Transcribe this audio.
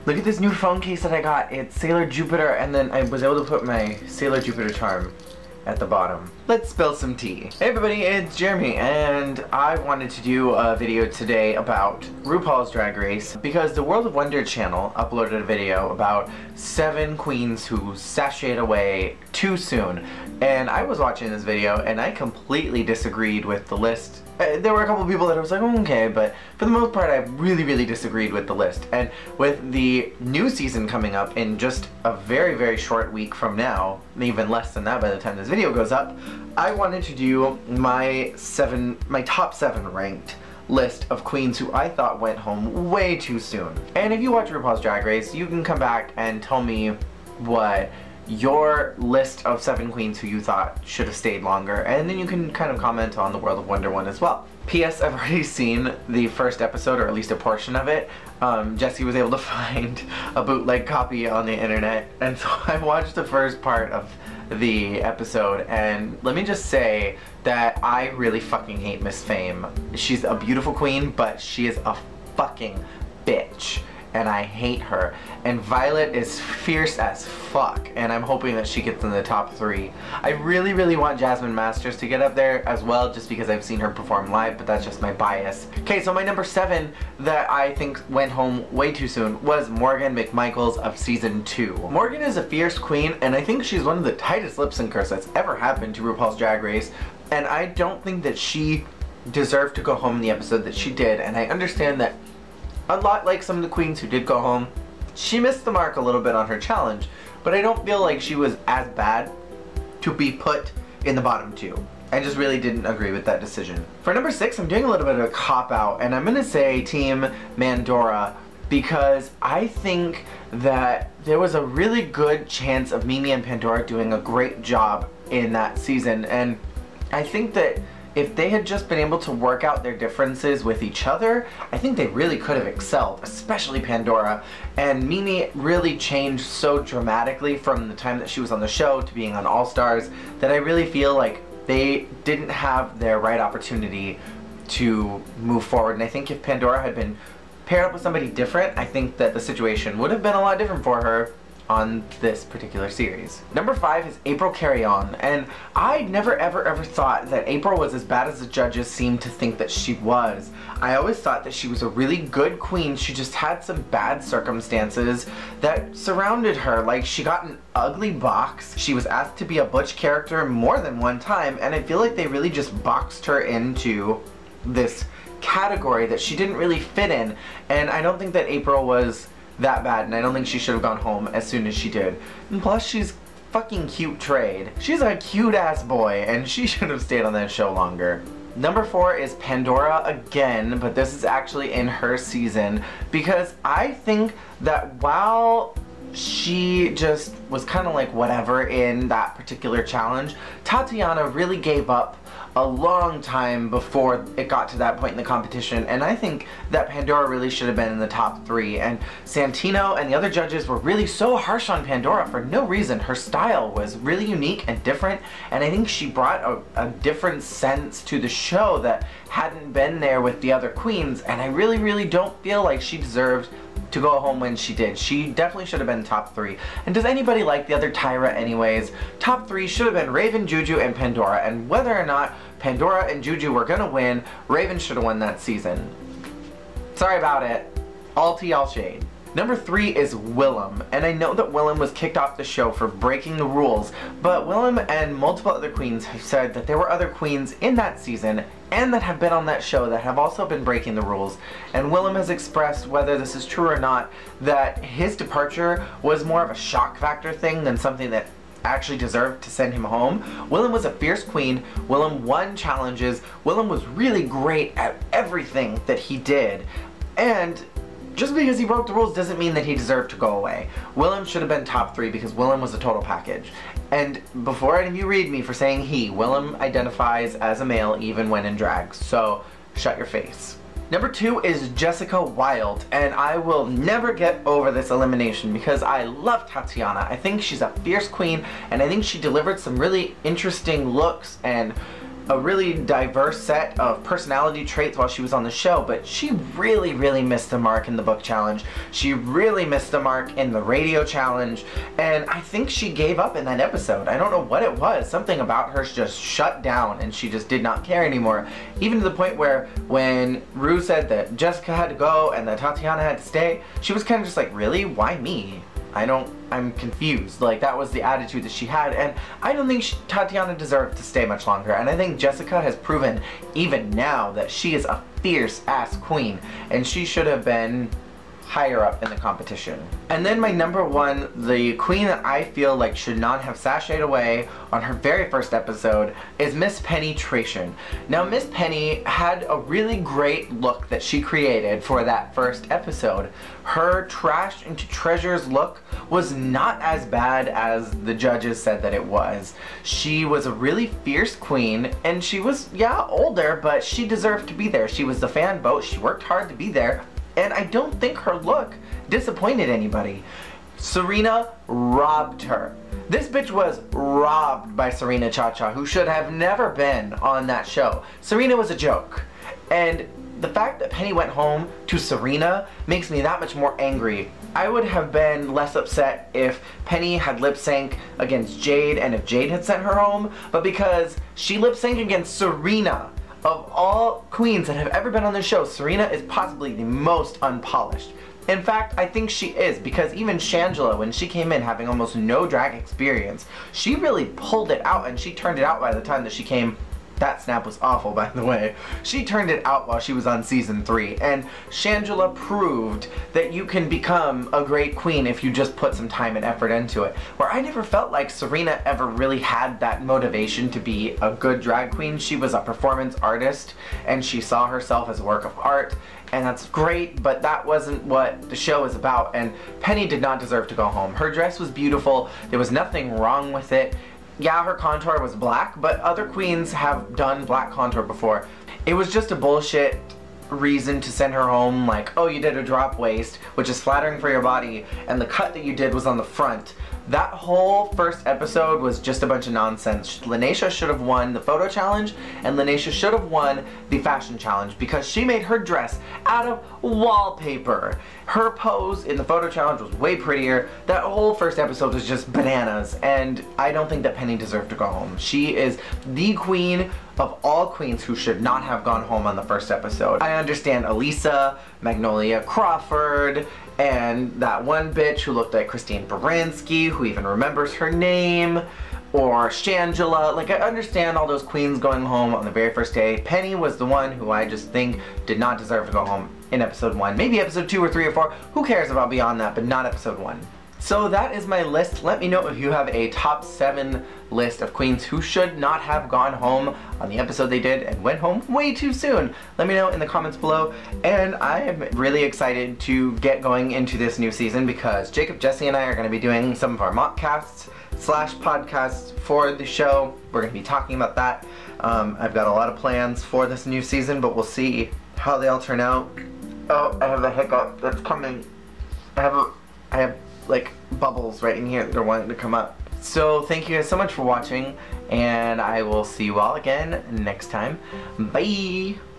Look at this new phone case that I got. It's Sailor Jupiter, and then I was able to put my Sailor Jupiter charm at the bottom. Let's spill some tea. Hey everybody, it's Jeremy, and I wanted to do a video today about RuPaul's Drag Race because the World of Wonder channel uploaded a video about 7 queens who sashayed away too soon. And I was watching this video and I completely disagreed with the list. There were a couple people that I was like, oh, okay, but for the most part I really disagreed with the list. And with the new season coming up in just a very short week from now, even less than that by the time this video goes up, I wanted to do my top 7 ranked list of queens who I thought went home way too soon. And if you watch RuPaul's Drag Race, you can come back and tell me what your list of 7 queens who you thought should have stayed longer, and then you can kind of comment on the World of Wonder one as well. P.S. I've already seen the first episode, or at least a portion of it. Jessie was able to find a bootleg copy on the internet, and so I watched the first part of the episode, and let me just say that I really fucking hate Miss Fame. She's a beautiful queen, but she is a fucking bitch, and I hate her. And Violet is fierce as fuck, and I'm hoping that she gets in the top 3. I really want Jasmine Masters to get up there as well, just because I've seen her perform live, but that's just my bias. Okay, so my number 7 that I think went home way too soon was Morgan McMichaels of season 2. Morgan is a fierce queen, and I think she's one of the tightest lip syncers that's ever happened to RuPaul's Drag Race, and I don't think that she deserved to go home in the episode that she did. And I understand that a lot like some of the queens who did go home, she missed the mark a little bit on her challenge, but I don't feel like she was as bad to be put in the bottom 2. I just really didn't agree with that decision. For number 6, I'm doing a little bit of a cop-out, and I'm gonna say Team Mandora, because I think that there was a really good chance of Mimi and Pandora doing a great job in that season, and I think that if they had just been able to work out their differences with each other, I think they really could have excelled, especially Pandora. And Mimi really changed so dramatically from the time that she was on the show to being on All Stars that I really feel like they didn't have their right opportunity to move forward. And I think if Pandora had been paired up with somebody different, I think that the situation would have been a lot different for her on this particular series. Number 5 is April Carry-On, and I never ever thought that April was as bad as the judges seemed to think that she was. I always thought that she was a really good queen. She just had some bad circumstances that surrounded her. Like, she got an ugly box, she was asked to be a butch character more than one time, and I feel like they really just boxed her into this category that she didn't really fit in. And I don't think that April was that bad, and I don't think she should have gone home as soon as she did. And plus, she's fucking cute trade. She's a cute ass boy, and she should have stayed on that show longer. Number 4 is Pandora again, but this is actually in her season, because I think that while she just was kind of like whatever in that particular challenge, Tatiana really gave up a long time before it got to that point in the competition, and I think that Pandora really should have been in the top 3. And Santino and the other judges were really so harsh on Pandora for no reason. Her style was really unique and different, and I think she brought a different sense to the show that hadn't been there with the other queens, and I really don't feel like she deserved to go home when she did. She definitely should have been top 3. And does anybody like the other Tyra anyways? Top 3 should have been Raven, Juju, and Pandora, and whether or not Pandora and Juju were gonna win, Raven should have won that season. Sorry about it. All tea, all shade. Number 3 is Willem, and I know that Willem was kicked off the show for breaking the rules, but Willem and multiple other queens have said that there were other queens in that season and that have been on that show that have also been breaking the rules. And Willem has expressed, whether this is true or not, that his departure was more of a shock factor thing than something that actually deserved to send him home. Willem was a fierce queen. Willem won challenges. Willem was really great at everything that he did. And just because he broke the rules doesn't mean that he deserved to go away. Willem should have been top 3 because Willem was a total package. And before any of you read me for saying he, Willem identifies as a male even when in drag, so shut your face. Number 2 is Jessica Wilde, and I will never get over this elimination because I love Tatiana. I think she's a fierce queen, and I think she delivered some really interesting looks and a really diverse set of personality traits while she was on the show, but she really, really missed the mark in the book challenge. She really missed the mark in the radio challenge, and I think she gave up in that episode. I don't know what it was. Something about her just shut down, and she just did not care anymore. Even to the point where when Ru said that Jessica had to go and that Tatiana had to stay, she was kind of just like, really? Why me? I'm confused. Like, that was the attitude that she had, and I don't think Tatiana deserved to stay much longer, and I think Jessica has proven even now that she is a fierce ass queen, and she should have been higher up in the competition. And then my number one, the queen that I feel like should not have sashayed away on her very first episode, is Miss Penetration. Now, Miss Penny had a really great look that she created for that first episode. Her Trash into Treasures look was not as bad as the judges said that it was. She was a really fierce queen, and she was, yeah, older, but she deserved to be there. She was the fan vote, she worked hard to be there, and I don't think her look disappointed anybody. Serena robbed her. This bitch was robbed by Serena Cha-Cha, who should have never been on that show. Serena was a joke. And the fact that Penny went home to Serena makes me that much more angry. I would have been less upset if Penny had lip sync against Jade and if Jade had sent her home, but because she lip synced against Serena, of all queens that have ever been on the show, Serena is possibly the most unpolished. In fact, I think she is, because even Shangela, when she came in having almost no drag experience, she really pulled it out, and she turned it out by the time that she came. That snap was awful, by the way. She turned it out while she was on season 3, and Shangela proved that you can become a great queen if you just put some time and effort into it. Where I never felt like Serena ever really had that motivation to be a good drag queen. She was a performance artist, and she saw herself as a work of art, and that's great, but that wasn't what the show is about, and Penny did not deserve to go home. Her dress was beautiful, there was nothing wrong with it. Yeah, her contour was black, but other queens have done black contour before. It was just a bullshit reason to send her home, like, oh, you did a drop waist, which is flattering for your body, and the cut that you did was on the front. That whole first episode was just a bunch of nonsense. Lanesha should have won the photo challenge, and Lanesha should have won the fashion challenge because she made her dress out of wallpaper. Her pose in the photo challenge was way prettier. That whole first episode was just bananas, and I don't think that Penny deserved to go home. She is the queen of all queens who should not have gone home on the first episode. I understand Elisa, Magnolia Crawford, and that one bitch who looked like Christine Baranski, who even remembers her name, or Shangela. Like, I understand all those queens going home on the very first day. Penny was the one who I just think did not deserve to go home in episode 1. Maybe episode 2 or 3 or 4. Who cares about beyond that, but not episode 1. So that is my list. Let me know if you have a top 7 list of queens who should not have gone home on the episode they did and went home way too soon. Let me know in the comments below, and I am really excited to get going into this new season because Jacob, Jesse, and I are going to be doing some of our mockcasts / podcasts for the show. We're going to be talking about that. I've got a lot of plans for this new season, but we'll see how they all turn out. Oh, I have a hiccup that's coming. I have like bubbles right in here that are wanting to come up. So thank you guys so much for watching, and I will see you all again next time. Bye!